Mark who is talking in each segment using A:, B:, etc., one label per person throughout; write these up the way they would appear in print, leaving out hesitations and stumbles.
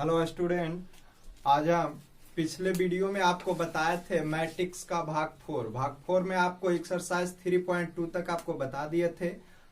A: Hello student, आज हम पिछले वीडियो में आपको बताए थे मैट्रिक्स का भाग फोर में आपको एक्सरसाइज 3.2 तक आपको बता दिए थे।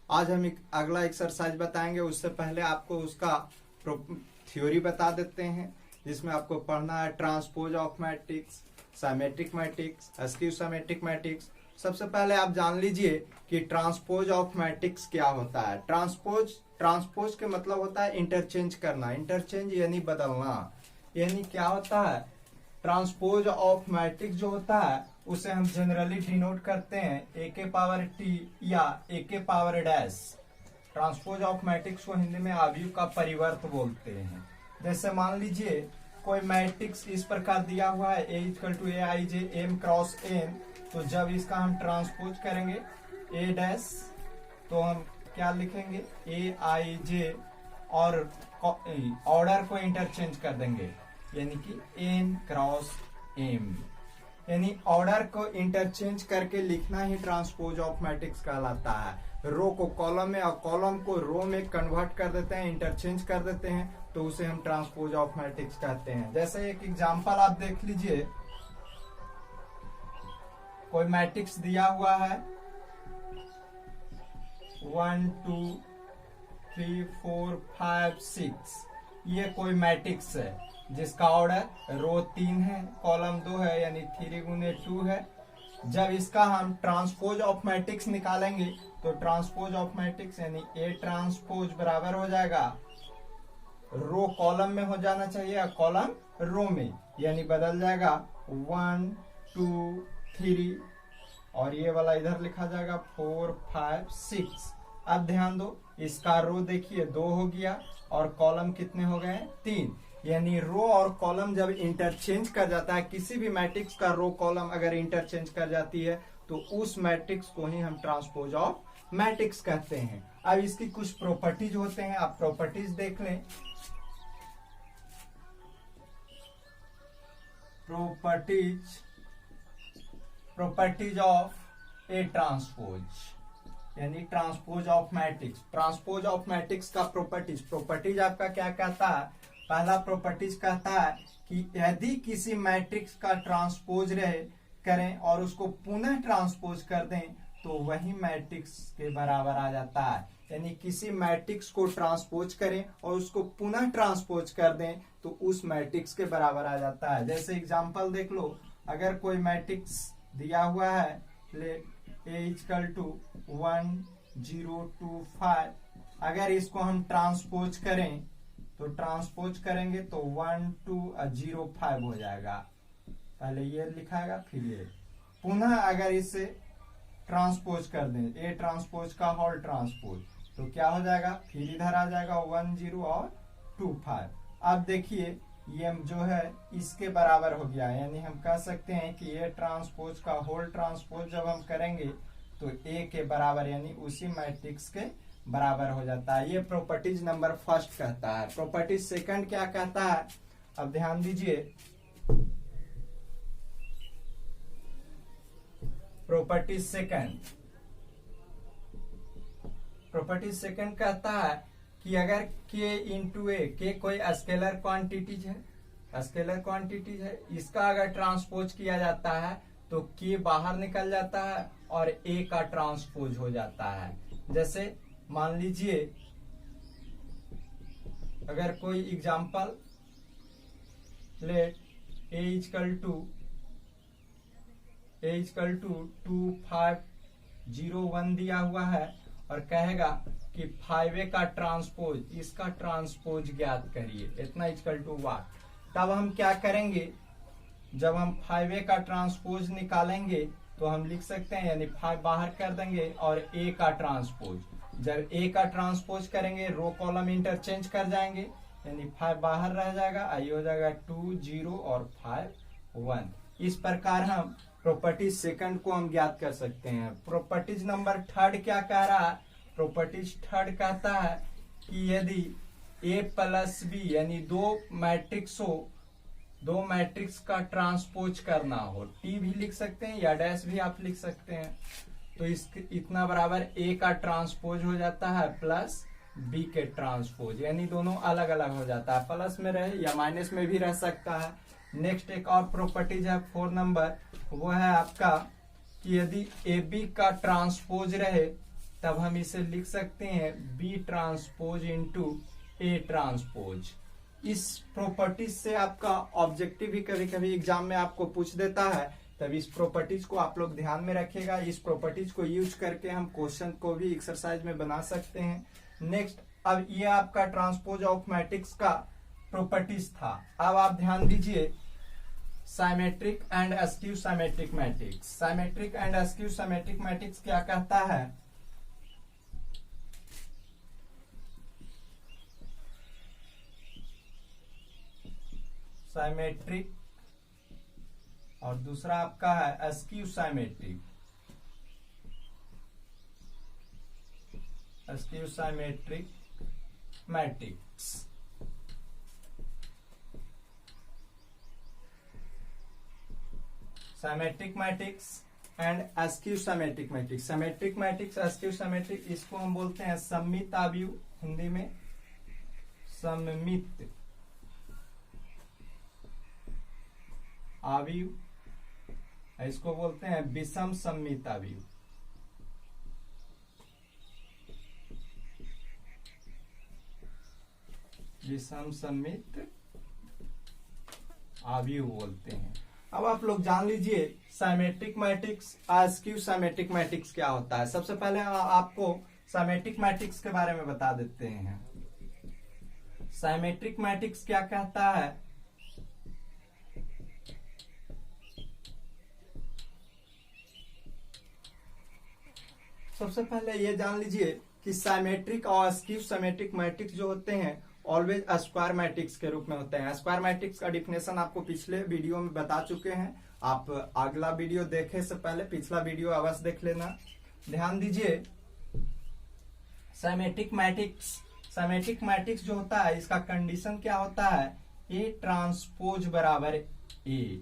A: आज हम एक अगला एक्सरसाइज बताएंगे। उससे पहले आपको उसका थ्योरी बता देते हैं, जिसमें आपको पढ़ना है transpose of matrix, symmetric matrix, askew symmetric matrix. सबसे पहले आप जान लीजिए कि ट्रांसपोज ऑफ मैट्रिक्स क्या होता है। ट्रांसपोज के मतलब होता है इंटरचेंज करना। इंटरचेंज यानी बदलना। यानी क्या होता है, ट्रांसपोज ऑफ मैट्रिक्स जो होता है उसे हम जनरली डिनोट करते हैं ए के पावर टी या ए के power dash. Transpose of matrix को हिंदी में अवयव का परिवर्त बोलते हैं। जैसे मान लीजिए कोई मैट्रिक्स इस प्रकार दिया हुआ है A equal to A I J M cross N, तो जब इसका हम ट्रांसपोज करेंगे ए डैश तो हम क्या लिखेंगे ए आई जे और ऑर्डर को इंटरचेंज कर देंगे, यानी कि एन क्रॉस एम। यानी ऑर्डर को इंटरचेंज करके लिखना ही ट्रांसपोज ऑफ मैट्रिक्स कहलाता है। रो को कॉलम में और कॉलम को रो में कन्वर्ट कर देते हैं, इंटरचेंज कर देते हैं, तो उसे हम ट्रांसपोज ऑफ मैट्रिक्स कहते हैं। जैसे एक एग्जांपल आप देख लीजिए, कोई मैट्रिक्स दिया हुआ है 1 2 3 4 5 6। ये कोई मैट्रिक्स है जिसका ऑर्डर रो 3 है, कॉलम 2 है, यानी 3 गुने 2 है। जब इसका हम ट्रांसपोज ऑफ मैट्रिक्स निकालेंगे तो ट्रांसपोज ऑफ मैट्रिक्स यानी ए ट्रांसपोज बराबर हो जाएगा, रो कॉलम में हो जाना चाहिए और कॉलम रो में, यानी बदल जाएगा 1 2 3 और ये वाला इधर लिखा जाएगा 4 5 6। अब ध्यान दो, इसका रो देखिए 2 हो गया और कॉलम कितने हो गए 3। यानी रो और कॉलम जब इंटरचेंज कर जाता है, किसी भी मैट्रिक्स का रो कॉलम अगर इंटरचेंज कर जाती है तो उस मैट्रिक्स को ही हम ट्रांसपोज ऑफ मैट्रिक्स कहते हैं। अब इसकी कुछ प्रॉपर्टीज होते हैं, आप प्रॉपर्टीज देख लें। प्रॉपर्टीज ऑफ ए ट्रांसपोज यानी transpose of matrix. Transpose of matrix का प्रॉपर्टीज आपका क्या कहता है। पहला प्रॉपर्टीज कहता है कि यदि किसी मैट्रिक्स का ट्रांसपोज करें और उसको पुनः ट्रांसपोज कर दें तो वही मैट्रिक्स के बराबर आ जाता है। यानी किसी मैट्रिक्स को ट्रांसपोज करें और उसको पुनः ट्रांसपोज कर दें तो उस मैट्रिक्स के बराबर आ जाता है। जैसे एग्जांपल देख लो, अगर कोई मैट्रिक्स दिया हुआ है ए इक्वल टू 1 0 2 5, अगर इसको हम ट्रांसपोज करें तो ट्रांसपोज करेंगे तो 1 2 0 5 हो जाएगा। पहले ये लिखाएगा फिर ये, पुनः अगर इसे ट्रांसपोज कर दें ए ट्रांसपोज का होल ट्रांसपोज तो क्या हो जाएगा, फिर इधर आ जाएगा 1 0 और 2 5। अब देखिए ये जो है इसके बराबर हो गया, यानी हम कह सकते हैं कि ये ट्रांसपोज का होल ट्रांसपोज जब हम करेंगे तो ए के बराबर यानी उसी मैट्रिक्स के बराबर हो जाता है। ये प्रॉपर्टीज नंबर फर्स्ट कहता है। प्रॉपर्टीज सेकंड क्या कहता है, अब ध्यान दीजिए। प्रॉपर्टीज सेकंड कहता है कि अगर k इंटू ए, के कोई स्केलर क्वांटिटीज है, इसका अगर ट्रांसपोज किया जाता है तो k बाहर निकल जाता है और a का ट्रांसपोज हो जाता है। जैसे मान लीजिए अगर कोई example let a equal to 2 5 0 1 दिया हुआ है और कहेगा कि 5a का ट्रांसपोज, इसका ट्रांसपोज ज्ञात करिए, इतना इक्वल टू वाट। तब हम क्या करेंगे, जब हम 5a का ट्रांसपोज निकालेंगे तो हम लिख सकते हैं, यानी 5 बाहर कर देंगे और a का ट्रांसपोज। जब a का ट्रांसपोज करेंगे रो कॉलम इंटरचेंज कर जाएंगे, यानी 5 बाहर रह जाएगा, आई हो जाएगा 2 0 और 5 1। इस प्रकार हम प्रॉपर्टीज सेकंड को हम ज्ञात कर सकते हैं। प्रॉपर्टीज नंबर थर्ड क्या कह रहा है, प्रॉपर्टीज थर्ड कहता है कि यदि a प्लस बी यानी दो मैट्रिक्स का ट्रांसपोज करना हो, टी भी लिख सकते हैं या डैश भी आप लिख सकते हैं, तो इतना बराबर a का ट्रांसपोज हो जाता है प्लस बी के ट्रांसपोज, यानी दोनों अलग अलग हो जाता है, प्लस में रहे या माइनस में भी रह सकता है। नेक्स्ट एक और प्रॉपर्टीज है 4 नंबर, वो है आपका कि यदि ए बी का ट्रांसपोज रहे तब हम इसे लिख सकते हैं B transpose into A transpose. इस प्रॉपर्टीज से आपका ऑब्जेक्टिव भी कभी कभी एग्जाम में आपको पूछ देता है, तब इस प्रॉपर्टीज को आप लोग ध्यान में रखिएगा। इस प्रॉपर्टीज को यूज करके हम क्वेश्चन को भी एक्सरसाइज में बना सकते हैं। नेक्स्ट, अब ये आपका ट्रांसपोज ऑफ मैट्रिक्स का प्रॉपर्टीज था। अब आप ध्यान दीजिए symmetric and askew symmetric matrix. Symmetric and askew symmetric matrix क्या कहता है? साइमेट्रिक और दूसरा आपका है askew symmetric. Askew symmetric matrix. Symmetric matrix and askew symmetric matrix. Symmetric matrix, askew symmetric, इसको हम बोलते हैं सममित आव्यूह, हिंदी में सममित आव्यूह, इसको बोलते हैं विषम सममित आव्यूह। विषम सममित आव्यूह बोलते हैं। अब आप लोग जान लीजिए symmetric matrix, askew symmetric matrix क्या होता है। सबसे पहले आपको साइमेट्रिक मैट्रिक्स के बारे में बता देते हैं। साइमेट्रिक मैट्रिक्स क्या कहता है? सबसे पहले ये जान लीजिए कि साइमेट्रिक और एस्क्यू साइमेट्रिक मैट्रिक्स जो होते हैं ऑलवेज स्क्वायर मैट्रिक्स के रूप में होते हैं। स्क्वायर मैट्रिक्स का डिफिनेशन आपको पिछले वीडियो में बता चुके हैं। आप अगला वीडियो देखे से पहले पिछला वीडियो अवश्य देख लेना। ध्यान दीजिए साइमेट्रिक मैट्रिक्स जो होता है इसका कंडीशन क्या होता है? ए ट्रांसपोज बराबर ए।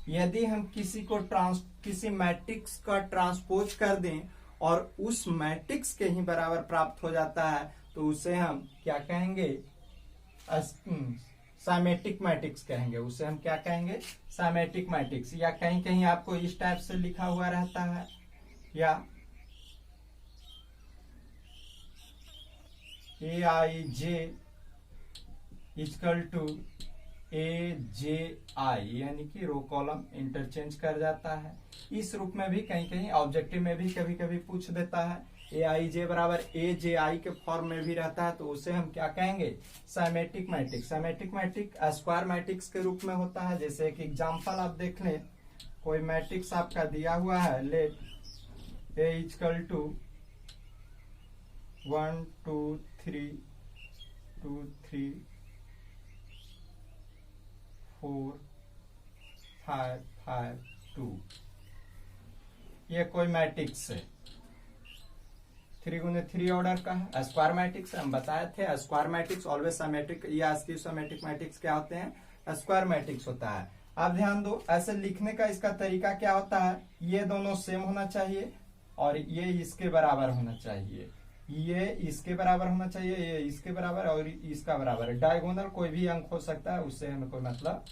A: यदि हम किसी मैट्रिक्स का ट्रांसपोज कर दें और उस मैट्रिक्स के ही बराबर प्राप्त हो जाता है तो उसे हम क्या कहेंगे? साइमेट्रिक मैट्रिक्स कहेंगे। उसे हम क्या कहेंगे? Symmetric matrix. या कहीं कहीं आपको इस टाइप से लिखा हुआ रहता है, या ए आई जे इक्वल टू ए जे आई, यानी कि रो कॉलम इंटरचेंज कर जाता है। इस रूप में भी कहीं कहीं ऑब्जेक्टिव में भी कभी कभी पूछ देता है। ए आई जे बराबर ए जे आई के फॉर्म में भी रहता है, तो उसे हम क्या कहेंगे? Symmetric matrix. Symmetric matrix square matrix के रूप में होता है। जैसे एक एग्जांपल आप देख लें, कोई मैट्रिक्स आपका दिया हुआ है, लेट ए इक्वल टू 1 2 3 2 3 4 5 5 2, ये कोई मैट्रिक्स है 3 गुने 3 ऑर्डर का है, स्क्वायर मैट्रिक्स। हम बताए थे स्क्वायर मैट्रिक्स ऑलवेज सिमेट्रिक या एस्क्यू सिमेट्रिक मैट्रिक्स क्या होते हैं? स्क्वायर मैट्रिक्स होता है। आप ध्यान दो, ऐसे लिखने का इसका तरीका क्या होता है? ये दोनों सेम होना चाहिए और ये इसके बराबर होना चाहिए, ये इसके बराबर होना चाहिए, ये इसके बराबर और इसका बराबर। डायगोनल कोई भी अंक हो सकता है, उससे हमें कोई मतलब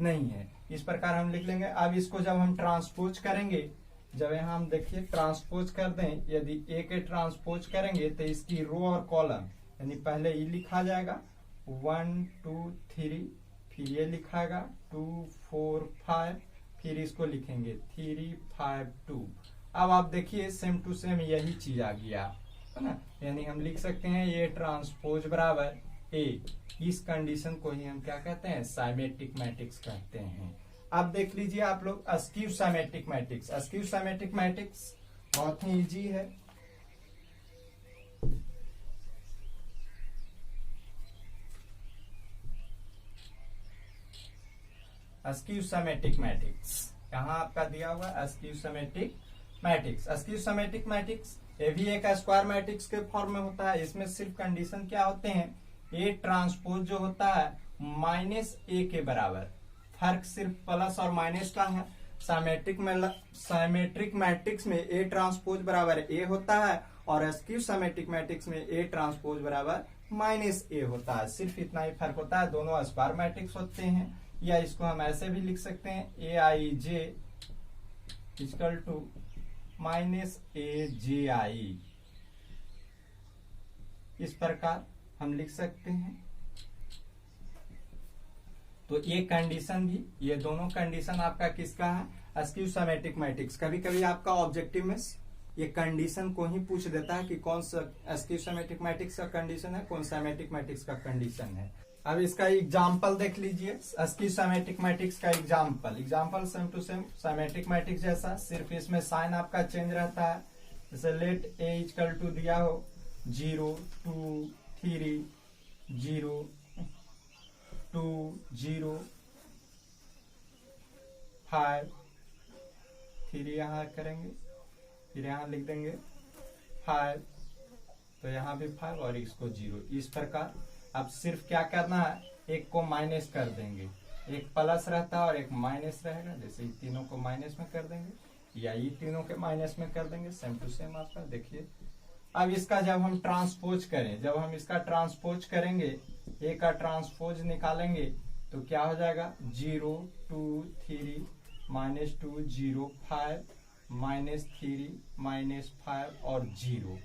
A: नहीं है। इस प्रकार हम लिख लेंगे। अब इसको जब हम ट्रांसपोज करेंगे, जब यहाँ हम देखिए ट्रांसपोज कर दें, यदि ए के ट्रांसपोज करेंगे तो इसकी रो और कॉलम, यानी पहले ये लिखा जाएगा 1 2 3, फिर ये लिखाएगा 2 4 5, फिर इसको लिखेंगे 3 5 2। अब आप देखिए सेम टू सेम यही चीज आ गया है ना, यानी हम लिख सकते हैं ये ट्रांसपोज बराबर ए। इस कंडीशन को ही हम क्या कहते हैं? साइमेट्रिक मैट्रिक्स कहते हैं। अब देख लीजिए आप लोग askew symmetric matrix. Askew symmetric matrix बहुत ही इजी है। एस्क्यू सिमेट्रिक मैट्रिक्स यहाँ आपका दिया हुआ askew symmetric matrix. Askew symmetric matrix ये भी एक स्क्वायर मैट्रिक्स के फॉर्म में होता है। इसमें सिर्फ कंडीशन क्या होते हैं? ए ट्रांसपोज जो होता है माइनस ए के बराबर, फर्क सिर्फ प्लस और माइनस का है। साइमेट्रिक मैट्रिक्स में ए ट्रांसपोज बराबर ए होता है और स्क्यू सिमेट्रिक मैट्रिक्स में ए ट्रांसपोज बराबर माइनस ए होता है। सिर्फ इतना ही फर्क होता है, दोनों स्क्वायर मैट्रिक्स होते हैं। या इसको हम ऐसे भी लिख सकते हैं, ए I J equal to minus ए जे आई, इस प्रकार हम लिख सकते हैं। तो ये कंडीशन भी, ये दोनों कंडीशन आपका किसका है, स्क्यू सिमेट्रिक मैट्रिक्स। कभी कभी आपका ऑब्जेक्टिव में ये कंडीशन को ही पूछ देता है कि कौन सा स्क्यू सिमेट्रिक मैट्रिक्स का कंडीशन है, कौन सिमेट्रिक मैट्रिक्स का कंडीशन है। अब इसका एग्जांपल देख लीजिए, स्क्यू सिमेट्रिक मैट्रिक्स का example same to same symmetric matrix जैसा, सिर्फ इसमें साइन आपका चेंज रहता है। जैसे लेट ए इक्वल टू दिया हो 0 2 3 0 2 0 5 3 यहाँ करेंगे, फिर यहाँ लिख देंगे 5, तो यहाँ भी 5 और इसको 0, इस प्रकार। अब सिर्फ क्या करना है, एक को माइनस कर देंगे, एक प्लस रहता है और एक माइनस रहेगा। जैसे तीनों को माइनस में कर देंगे या ये तीनों के माइनस में कर देंगे, सेम टू सेम आपका। देखिए अब इसका जब हम ट्रांसपोज करें, जब हम इसका ट्रांसपोज करेंगे, ए का ट्रांसपोज निकालेंगे तो क्या हो जाएगा, 0 2 3 -2 0 5 -3 -5 और 0।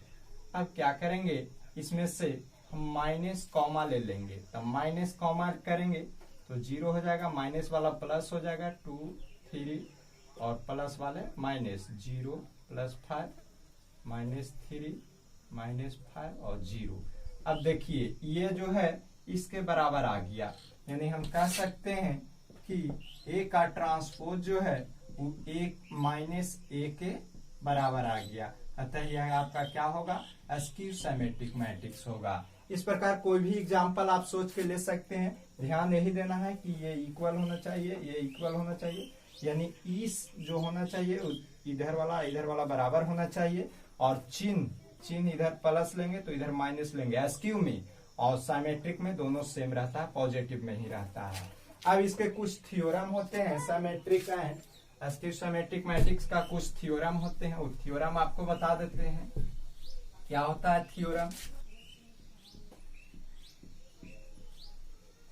A: अब क्या करेंगे, इसमें से हम माइनस कॉमा ले लेंगे, तब माइनस कॉमा करेंगे तो 0 हो जाएगा, माइनस वाला प्लस हो जाएगा 2 3 और प्लस वाले माइनस 0 +5 -3 -5 और 0। अब देखिए ये जो है इसके बराबर आ गया, यानी हम कह सकते हैं कि ए का ट्रांसपोज जो है वो -a के बराबर आ गया। अतः यह आपका क्या होगा, स्क्यू सिमेट्रिक मैट्रिक्स होगा। इस प्रकार कोई भी एग्जांपल आप सोच के ले सकते हैं। ध्यान यही देना है कि ये इक्वल होना चाहिए, ये इक्वल होना चाहिए, यानी इस जो होना चाहिए इधर वाला बराबर होना चाहिए, और चिन्ह इधर प्लस लेंगे तो इधर माइनस लेंगे स्क्यू में, और सिमेट्रिक में दोनों सेम रहता है, पॉजिटिव में ही रहता है। अब इसके कुछ थ्योरम होते हैं, symmetric and skew symmetric matrix का कुछ थ्योरम होते हैं, वो थ्योरम आपको बता देते हैं। क्या होता है थ्योरम?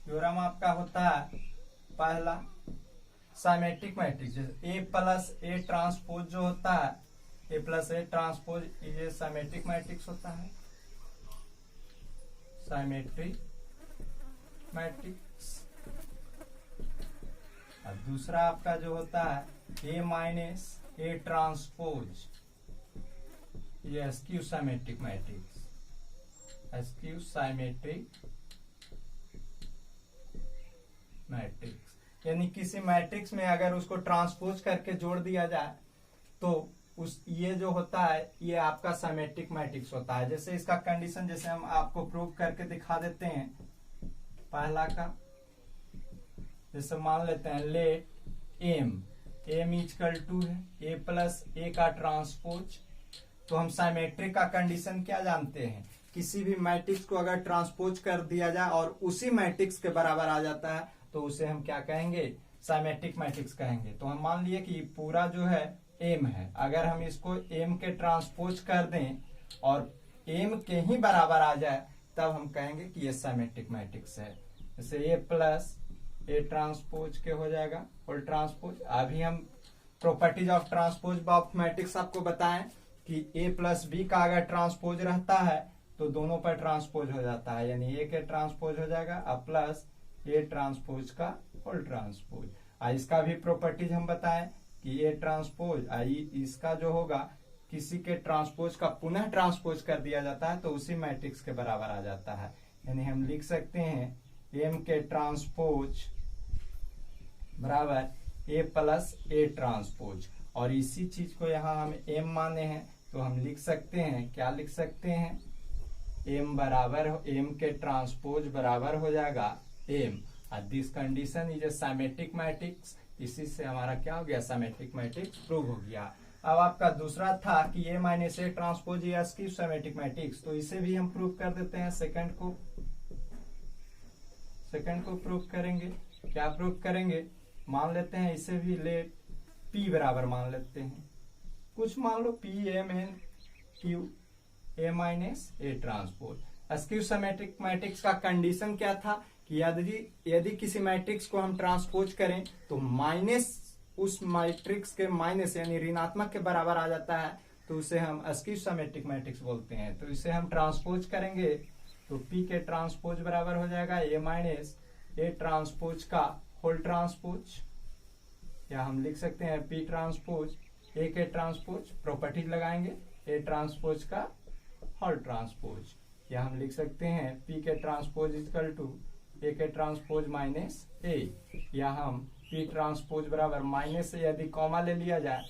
A: थ्योरम आपका होता है पहला, symmetric matrix A plus A transpose जो होता है, ए प्लस ए ट्रांसपोज ये सिमेट्रिक मैट्रिक्स होता है, सिमेट्रिक मैट्रिक्स। और दूसरा आपका जो होता है ए माइनस ए ट्रांसपोज, ये skew symmetric matrix, skew symmetric matrix. यानी किसी मैट्रिक्स में अगर उसको ट्रांसपोज करके जोड़ दिया जाए तो उस ये जो होता है ये आपका सिमेट्रिक मैट्रिक्स होता है। जैसे इसका कंडीशन जैसे हम आपको प्रूव करके दिखा देते हैं। पहला का जैसे मान लेते हैं लेट एम इक्वल टू है ए प्लस ए का ट्रांसपोज। तो हम सिमेट्रिक का कंडीशन क्या जानते हैं, किसी भी मैट्रिक्स को अगर ट्रांसपोज कर दिया जाए और उसी मैट्रिक्स के बराबर आ जाता है तो उसे हम क्या कहेंगे, सिमेट्रिक मैट्रिक्स कहेंगे। तो हम मान लिए कि पूरा जो है एम है, अगर हम इसको एम के ट्रांसपोज कर दें और एम के ही बराबर आ जाए तब हम कहेंगे कि ये सिमेट्रिक मैट्रिक्स है। जैसे ए प्लस ए ट्रांसपोज के हो जाएगा फुल ट्रांसपोज। अभी हम properties of transpose of matrix आपको बताएं कि ए प्लस बी का अगर ट्रांसपोज रहता है तो दोनों पर ट्रांसपोज हो जाता है, यानी ए के ट्रांसपोज हो जाएगा और प्लस ए ट्रांसपोज का फुल ट्रांसपोज। इसका भी प्रॉपर्टीज हम बताएं कि ए ट्रांसपोज इसका जो होगा किसी के ट्रांसपोज का पुनः ट्रांसपोज कर दिया जाता है तो उसी मैट्रिक्स के बराबर आ जाता है। यानी हम लिख सकते हैं एम के ट्रांसपोज बराबर ए प्लस ए ट्रांसपोज। और इसी चीज को यहाँ हम एम माने हैं तो हम लिख सकते हैं, क्या लिख सकते हैं, एम बराबर एम के ट्रांसपोज बराबर हो जाएगा M. This condition is a symmetric matrix. इसी से हमारा क्या हो गया, सिमेट्रिक मैट्रिक्स प्रूव हो गया। अब आपका दूसरा था कि ए माइनस ए ट्रांसपोज या स्क्यू सिमेट्रिक मैट्रिक्स, तो इसे भी हम प्रूव कर देते हैं। सेकंड को प्रूव करेंगे। क्या प्रूव करेंगे, मान लेते हैं इसे भी लेट पी बराबर मान लेते हैं, कुछ मान लो P M N Q A minus A transpose. Skew symmetric matrix का कंडीशन क्या था कि यदि किसी मैट्रिक्स को हम ट्रांसपोज करें तो माइनस उस मैट्रिक्स के माइनस यानी ऋणात्मक के बराबर आ जाता है, तो उसे हम स्क्यू सिमेट्रिक मैट्रिक्स बोलते हैं। तो इसे हम ट्रांसपोज करेंगे तो पी के ट्रांसपोज बराबर हो जाएगा ए माइनस ए ट्रांसपोज का होल ट्रांसपोज, या हम लिख सकते हैं पी ट्रांसपोज ए के ट्रांसपोज, प्रॉपर्टीज लगाएंगे ए ट्रांसपोज का होल ट्रांसपोज, या हम लिख सकते हैं पी के ट्रांसपोज इक्वल टू ए के ट्रांसपोज माइनस ए, या हम पी ट्रांसपोज बराबर माइनस से यदि कॉमा ले लिया जाए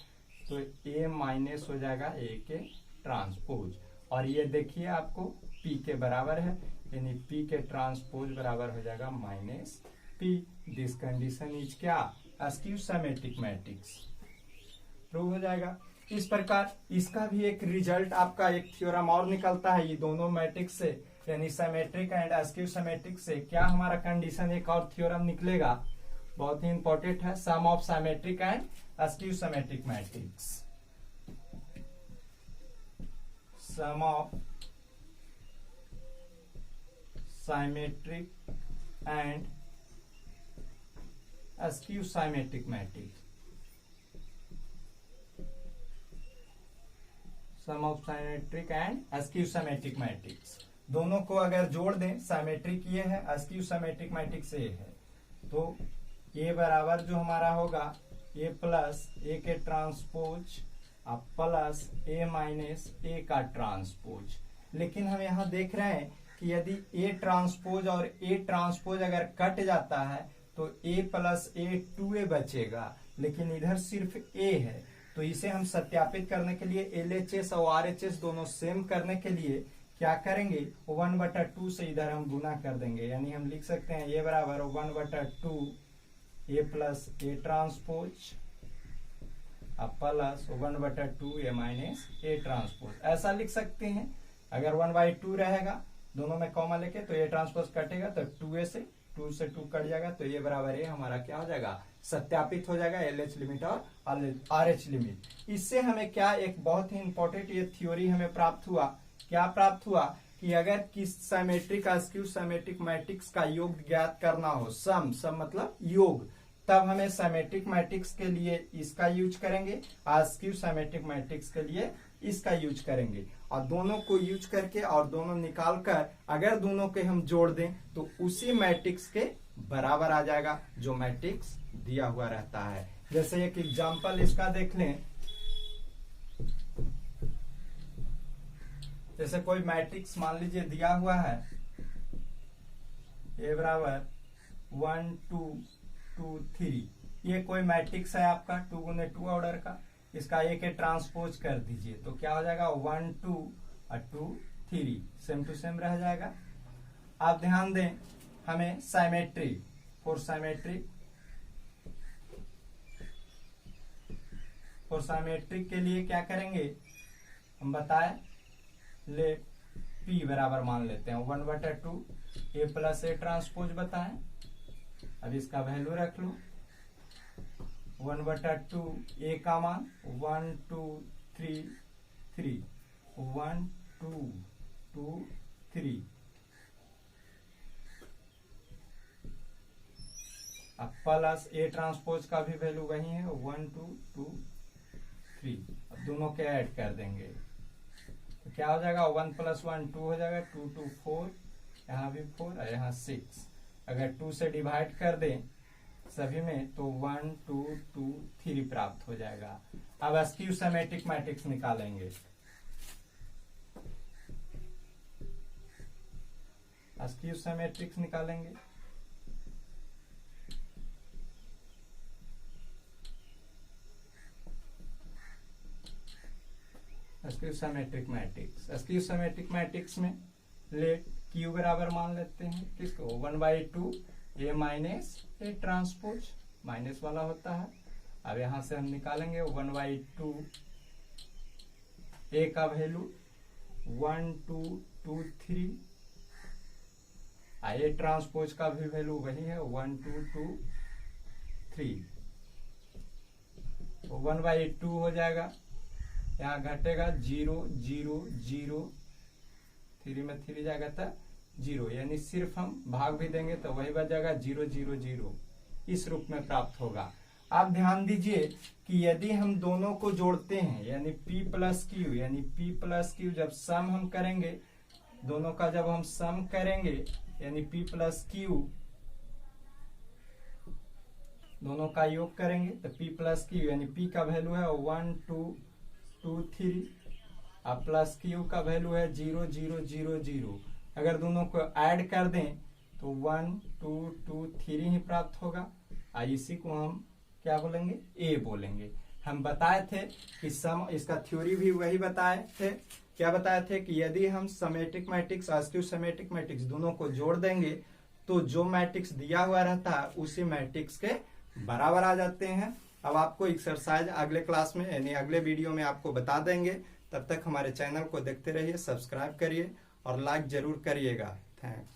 A: तो ए माइनस हो जाएगा ए के ट्रांसपोज, और ये देखिए आपको पी के बराबर है, यानी पी के ट्रांसपोज बराबर हो जाएगा minus P. This condition is क्या, स्क्यू सिमेट्रिक मैट्रिक्स प्रूव हो जाएगा। इस प्रकार इसका भी एक रिजल्ट आपका एक थ्योरम और निकलता है ये दोनों मैट्रिक्स से, यानी सिमेट्रिक एंड स्क्यू सिमेट्रिक से क्या हमारा कंडीशन एक और थ्योरम निकलेगा, बहुत ही इंपॉर्टेंट है, sum of symmetric and skew symmetric matrix. Sum of symmetric and skew symmetric matrix, sum of symmetric and skew symmetric matrix, दोनों को अगर जोड़ दें, सिमेट्रिक ये है, स्क्यू सिमेट्रिक मैट्रिक्स ये है, तो ए बराबर जो हमारा होगा ए प्लस ए के ट्रांसपोज प्लस ए माइनस ए का ट्रांसपोज। लेकिन हम यहाँ देख रहे हैं कि यदि ए ट्रांसपोज और ए ट्रांसपोज अगर कट जाता है तो ए प्लस ए 2a बचेगा, लेकिन इधर सिर्फ ए है, तो इसे हम सत्यापित करने के लिए LHS और RHS दोनों सेम करने के लिए क्या करेंगे, 1/2 से इधर हम गुना कर देंगे, यानी हम लिख सकते हैं ये बराबर 1/2 A plus A transpose plus 1/2 A minus A transpose, ऐसा लिख सकते हैं। अगर 1/2 रहेगा दोनों में कॉमा लेके तो ए ट्रांसपोज कटेगा तो 2a से 2 से 2 कट जाएगा, तो ये बराबर ए हमारा क्या हो जाएगा, सत्यापित हो जाएगा LH लिमिट और RH लिमिट। इससे हमें क्या एक बहुत ही इंपॉर्टेंट ये थ्योरी हमें प्राप्त हुआ, क्या प्राप्त हुआ कि अगर किस सिमेट्रिक स्क्यू सिमेट्रिक मैट्रिक्स का योग ज्ञात करना हो, सम मतलब योग, तब हमें सिमेट्रिक मैट्रिक्स के लिए इसका यूज करेंगे, स्क्यू सिमेट्रिक मैट्रिक्स के लिए इसका यूज करेंगे, और दोनों को यूज करके और दोनों निकाल कर अगर दोनों के हम जोड़ दें तो उसी मैट्रिक्स के बराबर आ जाएगा जो मैट्रिक्स दिया हुआ रहता है। जैसे एक एग्जांपल इसका देख लें, जैसे कोई मैट्रिक्स मान लीजिए दिया हुआ है ए बराबर 1 2 2 3, ये कोई मैट्रिक्स है आपका 2 गुने 2 ऑर्डर का, इसका ए के ट्रांसपोज कर दीजिए तो क्या हो जाएगा 1 2 और 2 3 सेम टू सेम रह जाएगा। आप ध्यान दें, हमें सिमेट्री फॉर सिमेट्रिक के लिए क्या करेंगे हम बताएं, ले पी बराबर मान लेते हैं 1/2 ए प्लस ए ट्रांसपोज बताएं। अब इसका वैल्यू रख लो 1/2 ए का मान 1 2 3 3 1 2 2 3, अब प्लस ए ट्रांसपोज का भी वैल्यू वही है 1 2 2 3, अब दोनों के ऐड कर देंगे तो क्या हो जाएगा 1 + 1 2 हो जाएगा, 2 2 4, यहाँ भी 4 और यहाँ 6, अगर 2 से डिवाइड कर दें सभी में तो 1 2 2 3 प्राप्त हो जाएगा। अब स्क्यू सिमेट्रिक मैट्रिक्स निकालेंगे, स्क्यू सिमेट्रिक्स निकालेंगे, स्क्यू सिमेट्रिक मैट्रिक्स में लेट क्यू बराबर मान लेते हैं किसको 1/2 A minus A transpose, minus वाला होता है। अब यहां से हम निकालेंगे 1/2 ए का वैल्यू 1 2 2 3, ए ट्रांसपोज का भी वैल्यू वही है 1 2 2 3, 1/2 हो जाएगा, यहाँ घटेगा 0 0 0 3 में 3 जाएगा तो 0, यानी सिर्फ हम भाग भी देंगे तो वही बच जाएगा 0 0 0, इस रूप में प्राप्त होगा। आप ध्यान दीजिए कि यदि हम दोनों को जोड़ते हैं यानी p प्लस क्यू, यानी p प्लस क्यू जब सम हम करेंगे, दोनों का जब हम सम करेंगे यानी p प्लस क्यू, दोनों का योग करेंगे तो p प्लस क्यू यानी p का वैल्यू है 1 2 2 3 और प्लस क्यू का वैल्यू है 0 0 0 0। अगर दोनों को ऐड कर दें तो 1 2 2 3 ही प्राप्त होगा। इसी को हम क्या बोलेंगे, a बोलेंगे। हम बताए थे कि सम, इसका थ्योरी भी वही बताए थे। क्या बताए थे कि यदि हम समेटिक मैट्रिक्स अस्क्यू समेटिक मैट्रिक्स दोनों को जोड़ देंगे तो जो मैट्रिक्स दिया हुआ रहता है उसी मैट्रिक्स के बराबर आ जाते हैं। अब आपको एक्सरसाइज अगले क्लास में यानी अगले वीडियो में आपको बता देंगे। तब तक हमारे चैनल को देखते रहिए, सब्सक्राइब करिए और लाइक जरूर करिएगा। थैंक्स।